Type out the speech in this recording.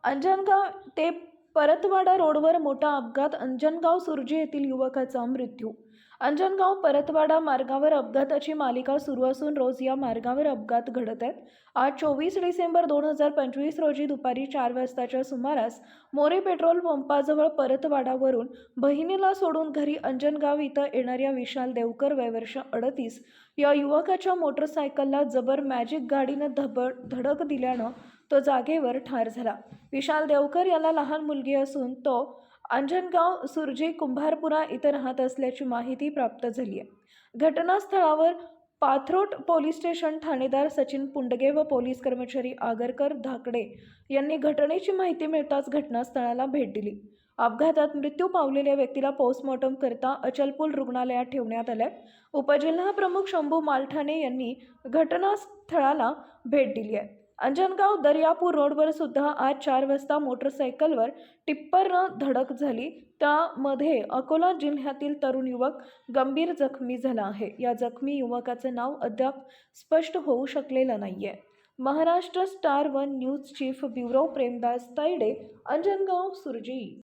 अंजनगाव ते परतवाडा रोडवर मोठा अपघात. अंजनगाव सुर्जी येथील युवकाचा मृत्यू. अंजनगाव परतवाडा मार्गावर अपघाताची मालिका सुरू असून रोज या मार्गावर अपघात घडत आहेत. आज 24 डिसेंबर 2025 रोजी दुपारी 4 वाजताच्या सुमारास मोरे पेट्रोल पंपाजवळ परतवाडावरून बहिणीला सोडून घरी अंजनगाव इथं येणाऱ्या विशाल देवकर वय वर्ष 38 या युवकाच्या मोटरसायकलला जबर मॅजिक गाडीनं धडक दिल्यानं तो जागेवर ठार झाला. विशाल देवकर याला लहान मुलगी असून तो अंजनगाव सुर्जी कुंभारपुरा इथं राहत असल्याची माहिती प्राप्त झाली आहे. घटनास्थळावर पाथरोट पोलीस स्टेशन ठाणेदार सचिन पुंडगे व पोलीस कर्मचारी आगरकर धाकडे यांनी घटनेची माहिती मिळताच घटनास्थळाला भेट दिली. अपघातात मृत्यू पावलेल्या व्यक्तीला पोस्टमॉर्टम करता अचलपूर रुग्णालयात ठेवण्यात आले. उपजिल्हा प्रमुख शंभू मालठाणे यांनी घटनास्थळाला भेट दिली आहे. अंजनगाव दर्यापूर रोडवर सुद्धा आज 4 वाजता मोटरसायकलवर टिप्परनं धडक झाली. त्यामध्ये अकोला जिल्ह्यातील तरुण युवक गंभीर जखमी झाला आहे. या जखमी युवकाचे नाव अद्याप स्पष्ट होऊ शकलेलं नाहीये. Maharashtra star 1 news chief bureau Premdas Taide, Anjangaon Surji.